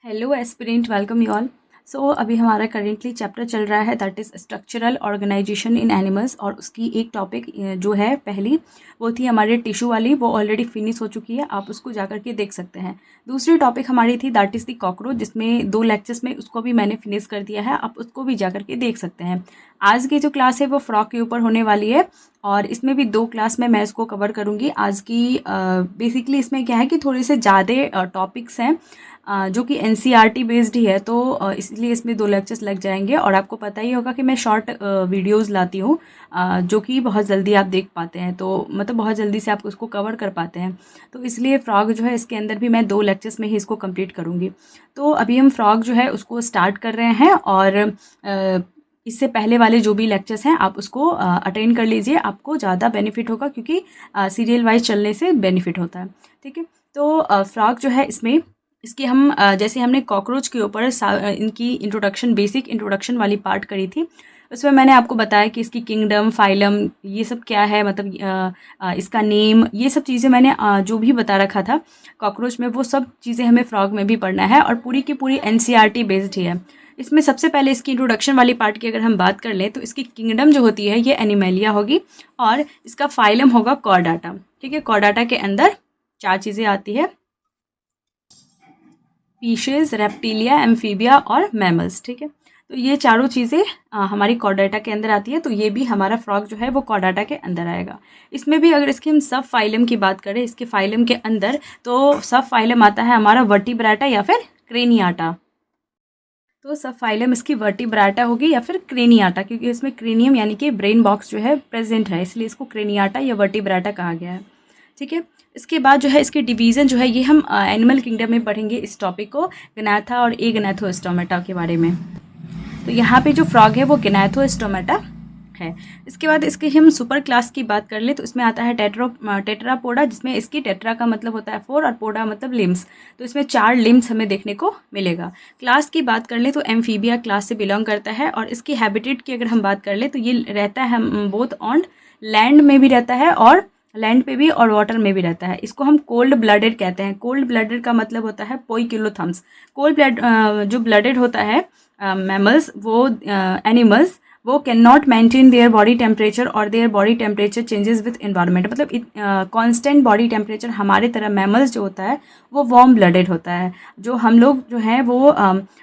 Hello aspirant, welcome you all. So अभी हमारा currently chapter चल रहा है that is structural organisation in animals, और उसकी एक टॉपिक जो है पहली वो थी हमारे टिश्यू वाली, वो ऑलरेडी फिनिश हो चुकी है, आप उसको जा करके देख सकते हैं। दूसरी टॉपिक हमारी थी दैट इज़ द कॉकरोच, जिसमें 2 लेक्चर्स में उसको भी मैंने फिनिश कर दिया है, आप उसको भी जा करके देख सकते हैं। आज की जो क्लास है वो फ्रॉग के ऊपर होने वाली है, और इसमें भी 2 क्लास में मैं इसको कवर करूँगी। आज की बेसिकली इसमें क्या है कि थोड़े से ज़्यादा टॉपिक्स हैं जो कि एनसीईआरटी बेस्ड ही है, तो इसलिए इसमें 2 लेक्चर्स लग जाएंगे। और आपको पता ही होगा कि मैं शॉर्ट वीडियोस लाती हूँ जो कि बहुत जल्दी आप देख पाते हैं, तो मतलब बहुत जल्दी से आप उसको कवर कर पाते हैं। तो इसलिए फ्रॉग जो है इसके अंदर भी मैं 2 लेक्चर्स में ही इसको कंप्लीट करूँगी। तो अभी हम फ्रॉग जो है उसको स्टार्ट कर रहे हैं, और इससे पहले वाले जो भी लेक्चर्स हैं आप उसको अटेंड कर लीजिए, आपको ज़्यादा बेनिफिट होगा, क्योंकि सीरियल वाइज चलने से बेनिफिट होता है। ठीक है, तो फ्रॉग जो है इसमें इसकी हम जैसे हमने कॉकरोच के ऊपर इनकी इंट्रोडक्शन, बेसिक इंट्रोडक्शन वाली पार्ट करी थी, उसमें मैंने आपको बताया कि इसकी किंगडम, फाइलम, ये सब क्या है, मतलब इसका नेम, ये सब चीज़ें मैंने जो भी बता रखा था कॉकरोच में, वो सब चीज़ें हमें फ्रॉग में भी पढ़ना है, और पूरी की पूरी एनसीईआरटी बेस्ड ही है। इसमें सबसे पहले इसकी इंट्रोडक्शन वाली पार्ट की अगर हम बात कर लें, तो इसकी किंगडम जो होती है ये एनिमेलिया होगी, और इसका फाइलम होगा कॉर्डाटा। ठीक है, कॉर्डाटा के अंदर 4 चीज़ें आती है: स्पीशीज, रेप्टिलिया, एम्फीबिया और मैमल्स। ठीक है, तो ये चारों चीज़ें हमारी कॉर्डाटा के अंदर आती है, तो ये भी हमारा फ्रॉग जो है वो कॉर्डाटा के अंदर आएगा। इसमें भी अगर इसकी हम सब फाइलम की बात करें, इसके फाइलम के अंदर तो सब फाइलम आता है हमारा वर्टिब्राटा या फिर क्रेनियाटा। तो सब फाइलम इसकी वर्टिब्राटा होगी या फिर क्रेनियाटा, क्योंकि इसमें क्रेनियम यानी कि ब्रेन बॉक्स जो है प्रेजेंट है, इसलिए इसको क्रेनियाटा या वर्टिब्राटा कहा गया है। ठीक है, इसके बाद जो है इसके डिवीज़न जो है ये हम एनिमल किंगडम में पढ़ेंगे इस टॉपिक को, गनाथा और एगनाथोस्टोमेटा के बारे में। तो यहाँ पे जो फ्रॉग है वो गनाथोस्टोमेटा है। इसके बाद इसके हम सुपर क्लास की बात कर ले, तो इसमें आता है टेट्रापोडा, जिसमें इसकी टेट्रा का मतलब होता है 4 और पोडा मतलब लिम्स, तो इसमें 4 लिम्स हमें देखने को मिलेगा। क्लास की बात कर ले तो एम्फीबिया क्लास से बिलोंग करता है, और इसकी हैबिटेट की अगर हम बात कर ले तो ये रहता है बोथ ऑन लैंड में भी रहता है, और लैंड पे भी और वाटर में भी रहता है। इसको हम कोल्ड ब्लडेड कहते हैं। कोल्ड ब्लडेड का मतलब होता है पोइकिलोथम्स। कोल्ड ब्लड जो ब्लडेड होता है मैमल्स, वो एनिमल्स, वो can not maintain their body temperature, और their body temperature changes with environment, मतलब कांस्टेंट बॉडी टेम्परेचर हमारे तरह मैमल्स जो होता है वो वार्म ब्लडेड होता है। जो हम लोग जो हैं वो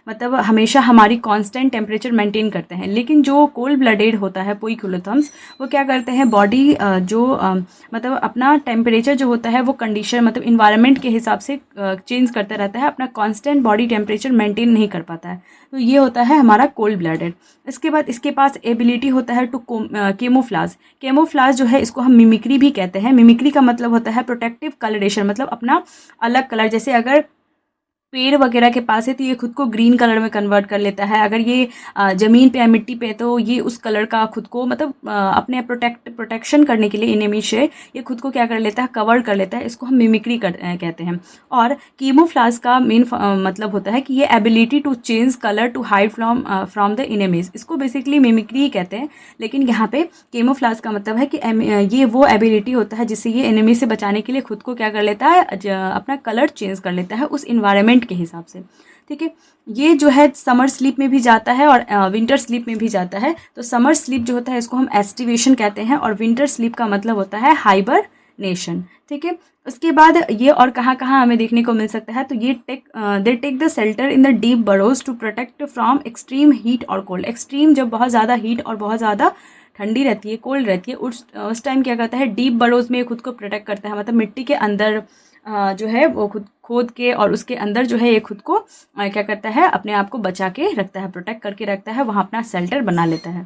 मतलब हमेशा हमारी कांस्टेंट टेम्परेचर मेंटेन करते हैं, लेकिन जो कोल्ड ब्लडेड होता है पोइकुलोथम्स, वो क्या करते हैं, बॉडी मतलब अपना टेम्परेचर जो होता है वो कंडीशन, मतलब इन्वायरमेंट के हिसाब से चेंज करता रहता है, अपना कांस्टेंट बॉडी टेम्परेचर मेंटेन नहीं कर पाता है। तो ये होता है हमारा कोल्ड ब्लडेड। इसके बाद इसके पास एबिलिटी होता है टू केमोफ्लाज। केमोफ्लाज जो है इसको हम मिमिक्री भी कहते हैं। मिमिक्री का मतलब होता है प्रोटेक्टिव कलरेशन, मतलब अपना अलग कलर, जैसे अगर पेड़ वगैरह के पास है तो ये खुद को ग्रीन कलर में कन्वर्ट कर लेता है, अगर ये ज़मीन पे या मिट्टी पे तो ये उस कलर का खुद को, मतलब अपने प्रोटेक्शन करने के लिए इनेमी से ये खुद को क्या कर लेता है, कवर कर लेता है। इसको हम मिमिक्री कहते हैं। और कीमोफ्लाज का मेन मतलब होता है कि ये ability to change colour to hide from the enemies, इसको बेसिकली मिमिक्री ही कहते हैं। लेकिन यहाँ पे केमोफ्लाज का मतलब है कि ये वो एबिलिटी होता है जिससे ये एनिमी से बचाने के लिए खुद को क्या कर लेता है, अपना कलर चेंज कर लेता है उस इन्वायरमेंट के हिसाब से। ठीक है, ये जो है समर स्लीप में भी जाता है और विंटर स्लीप में भी जाता है। तो समर स्लीप जो होता है इसको हम एस्टिवेशन कहते हैं, और विंटर स्लीप का मतलब होता है हाइबरनेशन। ठीक है, उसके बाद ये और कहाँ कहाँ हमें देखने को मिल सकता है, तो ये they take the shelter in the deep burrows to protect from extreme heat और कोल्ड। एक्सट्रीम जब बहुत ज़्यादा हीट और बहुत ज़्यादा ठंडी रहती है, कोल्ड रहती है, उस टाइम क्या करता है, डीप बरोज में खुद को प्रोटेक्ट करता है, मतलब मिट्टी के अंदर जो है वो खुद खोद के, और उसके अंदर जो है ये खुद को क्या करता है, अपने आप को बचा के रखता है, प्रोटेक्ट करके रखता है, वहाँ अपना शेल्टर बना लेता है।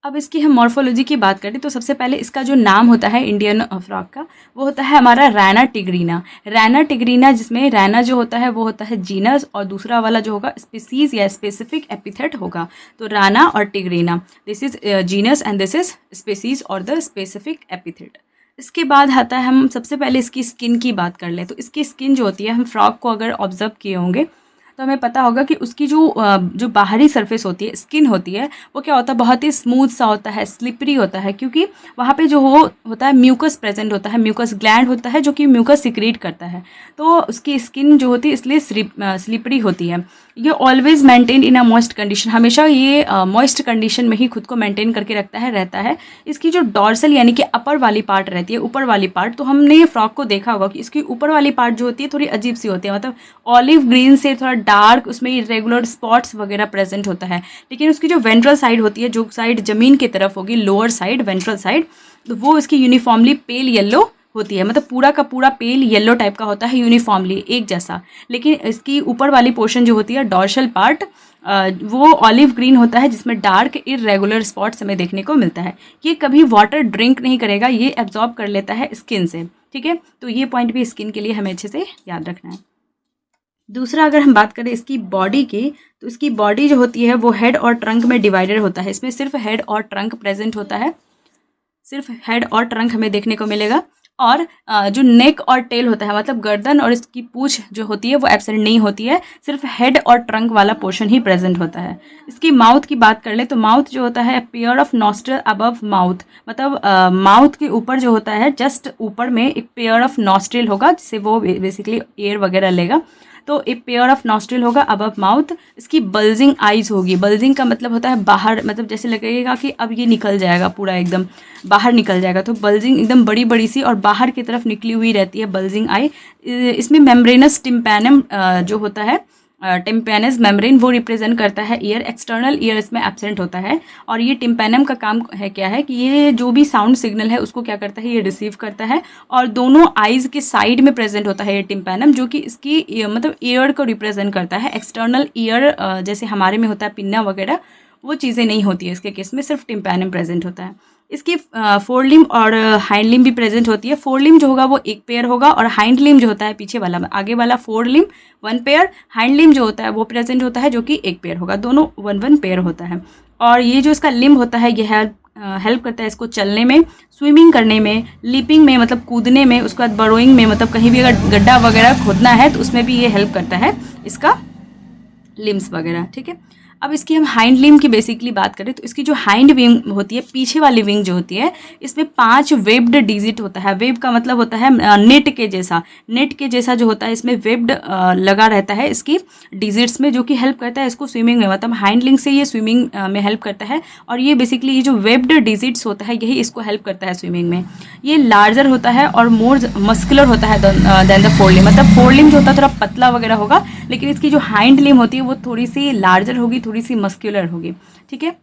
अब इसकी हम मॉर्फोलॉजी की बात करें तो सबसे पहले इसका जो नाम होता है इंडियन फ्रॉग का, वो होता है हमारा रैना टिग्रीना। रैना टिग्रीना, जिसमें रैना जो होता है वो होता है जीनस, और दूसरा वाला जो होगा स्पीसीज या स्पेसिफिक एपिथेट होगा। तो राना और tigrina, this is genus and this is species और द स्पेसिफिक एपिथेट। इसके बाद आता है, हम सबसे पहले इसकी स्किन की बात कर लें, तो इसकी स्किन जो होती है, हम फ्रॉग को अगर ऑब्जर्व किए होंगे तो हमें पता होगा कि उसकी जो बाहरी सरफेस होती है, स्किन होती है, वो क्या होता है, बहुत ही स्मूथ सा होता है, स्लिपरी होता है, क्योंकि वहाँ पे जो होता है म्यूकस प्रेजेंट होता है, म्यूकस ग्लैंड होता है जो कि म्यूकस सिक्रीट करता है। तो उसकी स्किन जो होती है इसलिए स्लिपरी होती है। ये ऑलवेज मेंटेन इन अ मॉइस्ट कंडीशन, हमेशा ये मॉइस्ट कंडीशन में ही खुद को मेंटेन करके रहता है। इसकी जो डॉर्सल यानी कि अपर वाली पार्ट रहती है, ऊपर वाली पार्ट, तो हमने ये फ्रॉक को देखा होगा कि इसकी ऊपर वाली पार्ट जो होती है थोड़ी अजीब सी होती है, मतलब ऑलिव ग्रीन से थोड़ा डार्क, उसमें इरेगुलर स्पॉट्स वगैरह प्रेजेंट होता है। लेकिन उसकी जो वेंट्रल साइड होती है, जो साइड जमीन की तरफ होगी, लोअर साइड, वेंट्रल साइड, तो वो इसकी यूनिफॉर्मली पेल येलो होती है, मतलब पूरा का पूरा पेल येलो टाइप का होता है, यूनिफॉर्मली एक जैसा। लेकिन इसकी ऊपर वाली पोर्शन जो होती है, डॉर्सल पार्ट, वो ऑलिव ग्रीन होता है, जिसमें डार्क इरेगुलर स्पॉट्स हमें देखने को मिलता है। ये कभी वाटर ड्रिंक नहीं करेगा, ये एब्जॉर्ब कर लेता है स्किन से, ठीक है। तो ये पॉइंट भी स्किन के लिए हमें अच्छे से याद रखना है। दूसरा, अगर हम बात करें इसकी बॉडी की, तो इसकी बॉडी जो होती है वो हेड और ट्रंक में डिवाइडेड होता है। इसमें सिर्फ हेड और ट्रंक प्रेजेंट होता है, सिर्फ हेड और ट्रंक हमें देखने को मिलेगा। और जो नेक और टेल होता है, मतलब गर्दन और इसकी पूंछ जो होती है वो एब्सेंट नहीं होती है, सिर्फ हेड और ट्रंक वाला पोर्शन ही प्रेजेंट होता है। इसकी माउथ की बात कर ले तो माउथ जो होता है pair of nostril above mouth, मतलब माउथ के ऊपर जो होता है जस्ट ऊपर में एक पेयर ऑफ नॉस्ट्रल होगा, जिससे वो बेसिकली एयर वगैरह लेगा। तो एक पेयर ऑफ नॉस्ट्रल होगा अबव माउथ। इसकी बल्जिंग आइज होगी, बल्जिंग का मतलब होता है बाहर, मतलब जैसे लगेगा कि अब ये निकल जाएगा, पूरा एकदम बाहर निकल जाएगा, तो बल्जिंग एकदम बड़ी बड़ी सी और बाहर की तरफ निकली हुई रहती है बल्जिंग आई। इसमें मेम्ब्रेनस टिम्पैनम जो होता है, टिम्पैनस मेम्ब्रेन, वो रिप्रेजेंट करता है ईयर, एक्सटर्नल ईयर इसमें एब्सेंट होता है। और ये टिम्पैनम का काम है क्या है कि ये जो भी साउंड सिग्नल है उसको क्या करता है, ये रिसीव करता है। और दोनों आइज़ के साइड में प्रेजेंट होता है ये टिम्पैनम, जो कि इसकी मतलब ईयर को रिप्रेजेंट करता है। एक्सटर्नल ईयर जैसे हमारे में होता है पिन्ना वगैरह, वो चीज़ें नहीं होती है इसके केस में, सिर्फ टिम्पैनम प्रेजेंट होता है। इसकी फोर लिम और हाइंड लिम भी प्रेजेंट होती है। फोर लिम जो होगा वो एक पेयर होगा, और हाइंड लिम जो होता है पीछे वाला, आगे वाला फोर लिम वन पेयर, हाइंड लिम जो होता है वो प्रेजेंट होता है, जो कि एक पेयर होगा, दोनों वन वन पेयर होता है। और ये जो इसका लिम्ब होता है ये हेल्प करता है इसको चलने में, स्विमिंग करने में, लीपिंग में मतलब कूदने में, उसके बाद बरोइंग में, मतलब कहीं भी अगर गड्ढा वगैरह खोदना है तो उसमें भी ये हेल्प करता है इसका लिम्स वगैरह, ठीक है। अब इसकी हम हाइंड लिम की बेसिकली बात करें तो इसकी जो हाइंड विंग होती है, पीछे वाली विंग जो होती है, इसमें 5 वेब्ड डिजिट होता है। वेब का मतलब होता है नेट के जैसा, नेट के जैसा जो होता है, इसमें वेब्ड लगा रहता है इसकी डिजिट्स में, जो कि हेल्प करता है इसको स्विमिंग में, मतलब हाइंड लिंग से ये स्विमिंग में हेल्प करता है। और ये बेसिकली ये जो वेब्ड डिजिट्स होता है यही इसको हेल्प करता है स्विमिंग में। ये लार्जर होता है और मोर मस्कुलर होता है देन द फोर लिम, मतलब फोर लिम जो होता है थोड़ा पतला वगैरह होगा, लेकिन इसकी जो हाइंड लिम होती है वो थोड़ी सी लार्जर होगी, थोड़ी सी मस्क्यूलर होगी, ठीक है।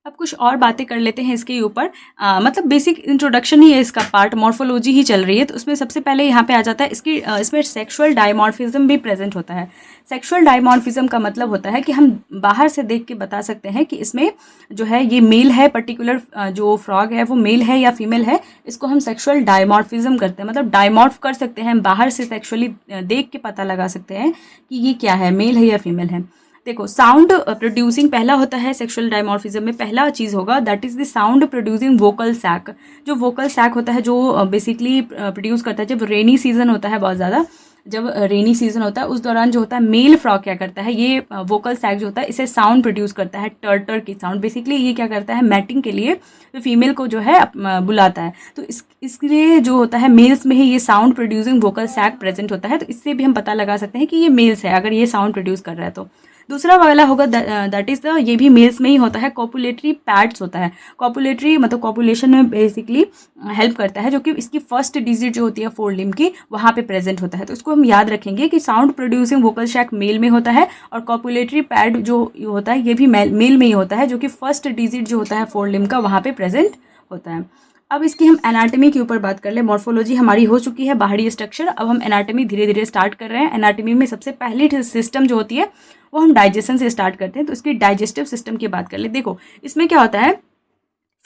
अब कुछ और बातें कर लेते हैं इसके ऊपर, मतलब बेसिक इंट्रोडक्शन ही है इसका पार्ट, मॉर्फोलॉजी ही चल रही है। तो उसमें सबसे पहले यहाँ पे आ जाता है इसकी इसमें सेक्सुअल डायमॉर्फिज्म भी प्रेजेंट होता है। सेक्सुअल डायमॉर्फिज्म का मतलब होता है कि हम बाहर से देख के बता सकते हैं कि इसमें जो है ये मेल है, पर्टिकुलर जो फ्रॉग है वो मेल है या फीमेल है, इसको हम सेक्सुअल डायमॉर्फिज्म करते हैं, मतलब डायमॉर्फ कर सकते हैं, बाहर से सेक्सुअली देख के पता लगा सकते हैं कि ये क्या है, मेल है या फीमेल है। देखो, साउंड प्रोड्यूसिंग पहला होता है सेक्सुअल डायमॉर्फिज्म में, पहला चीज़ होगा that is the sound producing vocal sac. जो वोकल सैक होता है जो बेसिकली प्रोड्यूस करता है, जब रेनी सीजन होता है, बहुत ज़्यादा जब रेनी सीजन होता है उस दौरान जो होता है मेल फ्रॉग क्या करता है, ये वोकल सैक जो होता है इसे साउंड प्रोड्यूस करता है, टर्टर की साउंड। बेसिकली ये क्या करता है, मैटिंग के लिए तो फीमेल को जो है बुलाता है, तो इसलिए जो होता है मेल्स में ही ये sound producing vocal sac present होता है। तो इससे भी हम पता लगा सकते हैं कि ये मेल्स है अगर ये साउंड प्रोड्यूस कर रहा है तो। दूसरा वाला होगा दैट इज़ द, ये भी मेल्स में ही होता है, कॉपुलेटरी पैड्स होता है। कॉपुलेटरी मतलब कॉपुलेशन में बेसिकली हेल्प करता है, जो कि इसकी फर्स्ट डिजिट जो होती है फोर लिम की वहाँ पे प्रेजेंट होता है। तो इसको हम याद रखेंगे कि साउंड प्रोड्यूसिंग वोकल शैक मेल में होता है, और कॉपुलेटरी पैड जो होता है ये भी मेल में ही होता है, जो कि फर्स्ट डिजिट जो होता है फोर लिम का वहाँ पे प्रेजेंट होता है। अब इसकी हम एनाटॉमी के ऊपर बात कर ले। मॉर्फोलॉजी हमारी हो चुकी है, बाहरी स्ट्रक्चर, अब हम एनाटॉमी धीरे धीरे स्टार्ट कर रहे हैं। एनाटॉमी में सबसे पहली सिस्टम जो होती है वो हम डाइजेशन से स्टार्ट करते हैं। तो इसकी डाइजेस्टिव सिस्टम की बात कर ले। देखो, इसमें क्या होता है,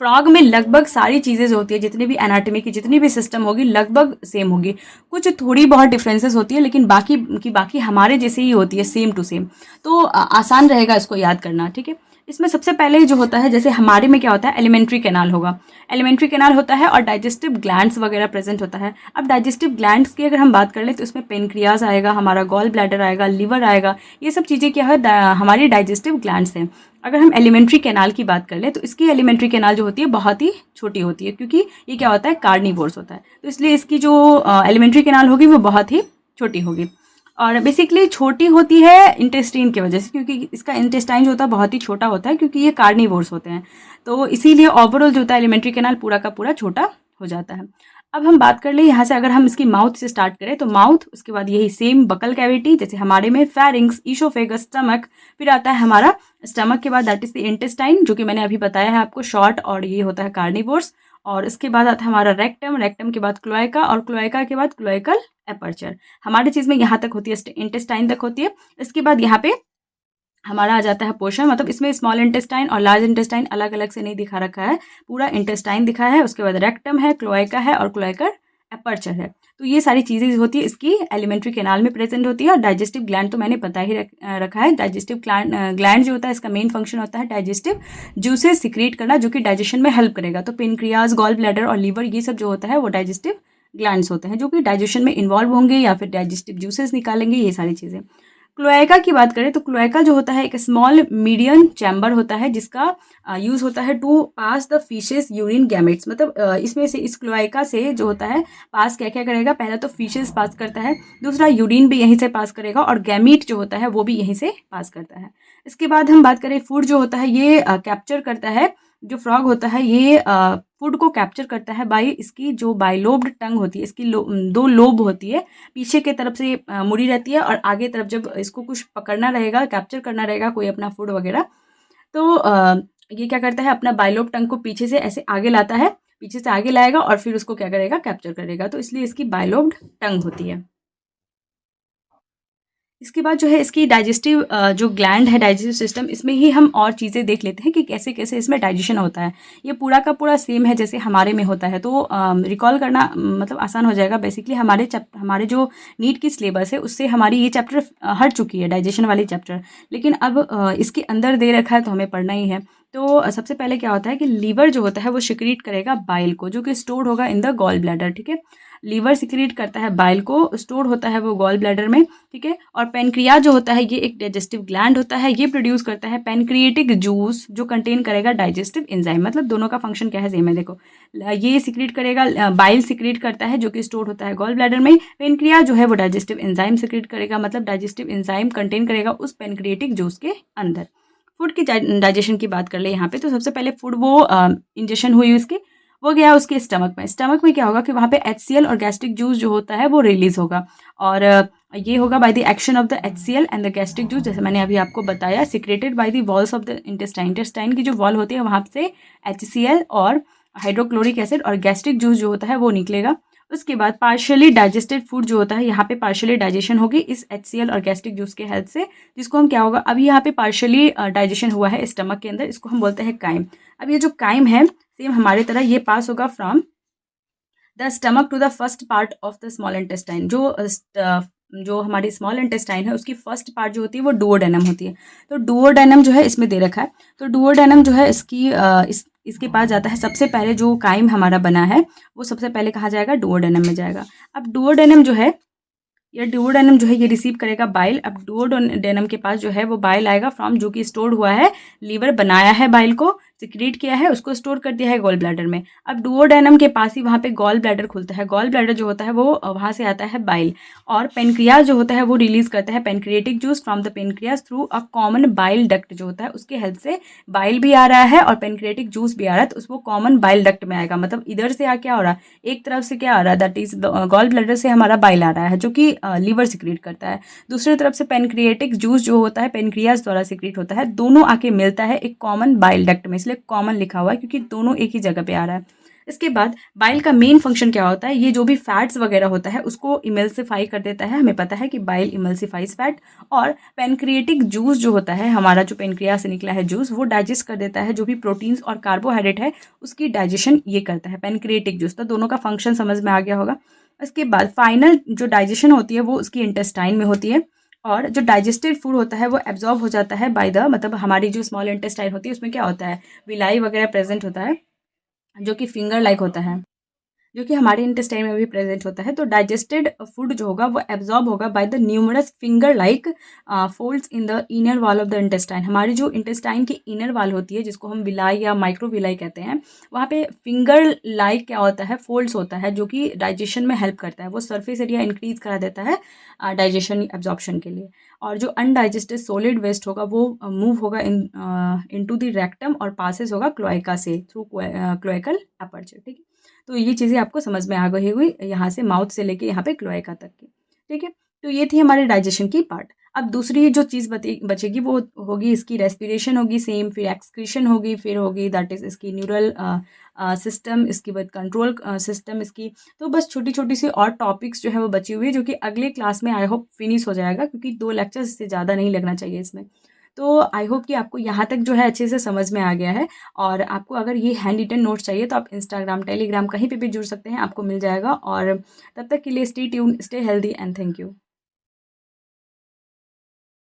फ्रॉग में लगभग सारी चीज़ें जो होती है, जितनी भी एनाटॉमी की जितनी भी सिस्टम होगी लगभग सेम होगी, कुछ थोड़ी बहुत डिफरेंसेस होती है, लेकिन बाकी हमारे जैसे ही होती है, सेम टू सेम। तो आसान रहेगा इसको याद करना, ठीक है। इसमें सबसे पहले जो होता है, जैसे हमारे में क्या होता है, एलिमेंट्री कैनाल होगा, एलिमेंट्री कैनाल होता है और डाइजेस्टिव ग्लैंड्स वगैरह प्रेजेंट होता है। अब डाइजेस्टिव ग्लैंड्स की अगर हम बात कर लें तो इसमें पेनक्रियाज आएगा, हमारा गॉल ब्लैडर आएगा, लिवर आएगा, ये सब चीज़ें क्या है, हमारी डाइजेस्टिव ग्लैंड्स हैं। अगर हम एलिमेंट्री कैनाल की बात कर लें तो इसकी एलिमेंट्री कैनाल जो होती है बहुत ही छोटी होती है, क्योंकि ये क्या होता है, कार्निवोर्स होता है, तो इसलिए इसकी जो एलिमेंट्री कैनाल होगी वो बहुत ही छोटी होगी। और बेसिकली छोटी होती है इंटेस्टाइन की वजह से, क्योंकि इसका इंटेस्टाइन जो होता है बहुत ही छोटा होता है, क्योंकि ये कार्निवोर्स होते हैं, तो इसीलिए ओवरऑल जो होता है एलिमेंट्री कैनाल पूरा का पूरा छोटा हो जाता है। अब हम बात कर ले यहाँ से, अगर हम इसकी माउथ से स्टार्ट करें तो माउथ, उसके बाद यही सेम बकल कैविटी, जैसे हमारे में फेरिंग्स, ईसोफेगस, स्टमक, फिर आता है हमारा स्टमक के बाद दैट इज द इंटेस्टाइन, जो कि मैंने अभी बताया है आपको शॉर्ट, और ये होता है कार्निवोर्स। और इसके बाद आता है हमारा रेक्टम, रेक्टम के बाद क्लोएका, और क्लोएका के बाद क्लोएकल एपर्चर। हमारी चीज़ में यहाँ तक होती है, इंटेस्टाइन तक होती है। इसके बाद यहाँ पे हमारा आ जाता है पोर्शन, मतलब इसमें स्मॉल इंटेस्टाइन और लार्ज इंटेस्टाइन अलग अलग से नहीं दिखा रखा है, पूरा इंटेस्टाइन दिखा है। उसके बाद रेक्टम है, क्लोएका है और क्लोएकर एपर्चर है। तो ये सारी चीज़ें होती है इसकी एलिमेंट्री कैनाल में प्रेजेंट होती है। और डाइजेस्टिव ग्लैंड तो मैंने पता ही रखा है। डाइजेस्टिव ग्लैंड जो होता है इसका मेन फंक्शन होता है डाइजेस्टिव जूसेस सिक्रीट करना, जो कि डाइजेशन में हेल्प करेगा। तो पेनक्रियाज, गॉल ब्लैडर और लीवर, ये सब जो होता है वो डाइजेस्टिव ग्लैंड्स होते हैं, जो कि डाइजेशन में इन्वॉल्व होंगे या फिर डाइजेस्टिव जूसेस निकालेंगे, ये सारी चीज़ें। क्लोएका की बात करें तो क्लोएका जो होता है एक स्मॉल मीडियम चैम्बर होता है, जिसका यूज़ होता है to pass the fishes urine gametes. मतलब इसमें से, इस क्लोएका से जो होता है पास क्या क्या करेगा, पहला तो फिशेस पास करता है, दूसरा यूरिन भी यहीं से पास करेगा, और गैमीट जो होता है वो भी यहीं से पास करता है। इसके बाद हम बात करें फूड जो होता है, ये कैप्चर करता है, जो फ्रॉग होता है ये फूड को कैप्चर करता है बाई इसकी जो बाइलोब्ड टंग होती है, इसकी दो लोब होती है, पीछे के तरफ से मुड़ी रहती है, और आगे तरफ जब इसको कुछ पकड़ना रहेगा, कैप्चर करना रहेगा कोई अपना फूड वगैरह, तो ये क्या करता है, अपना बाइलोब टंग को पीछे से ऐसे आगे लाता है, पीछे से आगे लाएगा और फिर उसको क्या करेगा, कैप्चर करेगा, तो इसलिए इसकी बाइलोब्ड टंग होती है। इसके बाद जो है इसकी डाइजेस्टिव जो ग्लैंड है, डाइजेस्टिव सिस्टम, इसमें ही हम और चीज़ें देख लेते हैं कि कैसे कैसे इसमें डाइजेशन होता है। ये पूरा का पूरा सेम है जैसे हमारे में होता है, तो रिकॉल करना मतलब आसान हो जाएगा। बेसिकली हमारे जो नीट की सिलेबस है उससे हमारी ये चैप्टर हट चुकी है, डाइजेशन वाली चैप्टर, लेकिन अब इसके अंदर दे रखा है तो हमें पढ़ना ही है। तो सबसे पहले क्या होता है कि लीवर जो होता है वो सिक्रीट करेगा बाइल को, जो कि स्टोर होगा इन द गॉल ब्लैडर, ठीक है। लीवर सिक्रीट करता है बाइल को, स्टोर होता है वो गॉल ब्लैडर में, ठीक है। और पेनक्रिया जो होता है ये एक डाइजेस्टिव ग्लैंड होता है, ये प्रोड्यूस करता है पेनक्रिएटिक जूस, जो कंटेन करेगा डाइजेस्टिव एंजाइम। मतलब दोनों का फंक्शन क्या है, सेम है। देखो, ये सिक्रीट करेगा, बाइल सिक्रीट करता है जो कि स्टोर होता है गॉल ब्लैडर में। पेनक्रिया जो है वो डाइजेस्टिव एंजाइम सिक्रीट करेगा, मतलब डाइजेस्टिव एंजाइम कंटेन करेगा उस पेनक्रिएटिक जूस के अंदर। फूड की डाइजेशन की बात कर ले यहाँ पे, तो सबसे पहले फूड वो इंजेशन हुई उसकी, वो गया उसके स्टमक में। स्टमक में क्या होगा कि वहाँ पे HCl और गैस्ट्रिक जूस जो होता है वो रिलीज होगा, और ये होगा by the action of the HCl and the gastric juice, जैसे मैंने अभी आपको बताया, secreted by the walls of the intestine. Intestine की जो वॉल होती है वहाँ से HCl और हाइड्रोक्लोरिक एसिड और गैस्ट्रिक जूस जो होता है वो निकलेगा। उसके बाद पार्शियली डाइजेस्टेड फूड जो होता है, यहाँ पे पार्शियली डाइजेशन होगी इस HCl और गैस्ट्रिक जूस के हेल्प से, जिसको हम क्या होगा, अभी यहाँ पे पार्शियली डाइजेशन हुआ है स्टमक के अंदर, इसको हम बोलते हैं काइम। अब ये जो काइम है सेम हमारी तरह ये पास होगा from the stomach to the first part of the small intestine. जो हमारी स्मॉल इंटेस्टाइन है उसकी फर्स्ट पार्ट जो होती है वो डुओडेनम होती है। तो डुओडेनम जो है इसमें दे रखा है, तो डुओडेनम जो है इसके पास जाता है। सबसे पहले जो काइम हमारा बना है वो सबसे पहले कहाँ जाएगा, डुओडेनम में जाएगा। अब डुओडेनम जो है, ये डुओडेनम जो है ये रिसीव करेगा बाइल। अब डुओडेनम के पास जो है वो बाइल आएगा फ्रॉम, जो कि स्टोर हुआ है, लीवर बनाया है बाइल को, सिक्रीट किया है, उसको स्टोर कर दिया है गॉल ब्लैडर में। अब डुओडेनम के पास ही वहाँ पे गॉल ब्लैडर खुलता है। गॉल ब्लैडर जो होता है वो वहाँ से आता है बाइल, और पेनक्रियाज जो होता है वो रिलीज करता है pancreatic juice from the pancreas through a common bile duct जो होता है, उसके हेल्प से बाइल भी आ रहा है और पेनक्रिएटिक जूस भी आ रहा है, तो उसको कॉमन बाइल डक्ट में आएगा। मतलब इधर से क्या हो रहा है, एक तरफ से क्या आ रहा है, दैट इज गॉल ब्लैडर से हमारा बाइल आ रहा है जो कि लीवर सिक्रीट करता है। दूसरी तरफ से पेनक्रिएटिक जूस जो होता है पेनक्रियाज द्वारा सिक्रीट होता है। दोनों आके मिलता है एक कॉमन बाइल डक्ट में, इसलिए कॉमन लिखा हुआ है क्योंकि दोनों एक ही जगह पे आ रहा है। इसके बाद बाइल का मेन फंक्शन क्या होता है, ये जो भी फैट्स वगैरह होता है उसको इमल्सिफाई कर देता है। हमें पता है कि बाइल इमल्सिफाइज फैट, और पेनक्रिएटिक जूस जो होता है हमारा, जो पेनक्रिया से निकला है जूस, वो डाइजेस्ट कर देता है जो भी प्रोटीन्स और कार्बोहाइड्रेट है उसकी डाइजेशन ये करता है पेनक्रिएटिक जूस। तो दोनों का फंक्शन समझ में आ गया होगा। इसके बाद फाइनल जो डाइजेशन होती है वो उसकी इंटेस्टाइन में होती है। और जो डाइजेस्टेड फूड होता है वो एब्जॉर्ब हो जाता है बाय द, मतलब हमारी जो स्मॉल इंटेस्टाइन होती है उसमें क्या होता है, विलाई वगैरह प्रेजेंट होता है जो कि फिंगर लाइक होता है, जो कि हमारे इंटेस्टाइन में भी प्रेजेंट होता है। तो डाइजेस्टेड फूड जो होगा वो एब्जॉर्ब होगा by the numerous finger like folds in the inner wall of the intestine. हमारी जो इंटेस्टाइन की इनर वॉल होती है जिसको हम विलाई या माइक्रो विलाई कहते हैं, वहाँ पे फिंगर लाइक क्या होता है, फोल्ड्स होता है जो कि डाइजेशन में हेल्प करता है, वो सरफेस एरिया इंक्रीज करा देता है डाइजेशन एब्जॉर्प्शन के लिए। और जो अनडाइजेस्टेड सॉलिड वेस्ट होगा वो मूव होगा इनटू द रेक्टम और पासेस होगा क्लोएका से थ्रू क्लोएकल अपर्चर। ठीक है, तो ये चीज़ें आपको समझ में आ गई हुई यहाँ से माउथ से लेके यहाँ पे क्लोएका तक की। ठीक है, तो ये थी हमारे डाइजेशन की पार्ट। अब दूसरी जो चीज़ बचेगी वो होगी इसकी रेस्पिरेशन होगी सेम, फिर एक्सक्रीशन होगी, फिर होगी दैट इज़ इसकी न्यूरल सिस्टम, इसके बाद कंट्रोल सिस्टम इसकी। तो बस छोटी छोटी सी और टॉपिक्स जो है वो बची हुई है जो कि अगले क्लास में आई होप फिनिश हो जाएगा, क्योंकि 2 लेक्चर्स से ज़्यादा नहीं लगना चाहिए इसमें। तो आई होप कि आपको यहाँ तक जो है अच्छे से समझ में आ गया है। और आपको अगर ये हैंड रिटन नोट्स चाहिए तो आप इंस्टाग्राम, टेलीग्राम कहीं पे भी जुड़ सकते हैं, आपको मिल जाएगा। और तब तक के लिए stay tune, stay healthy and thank you.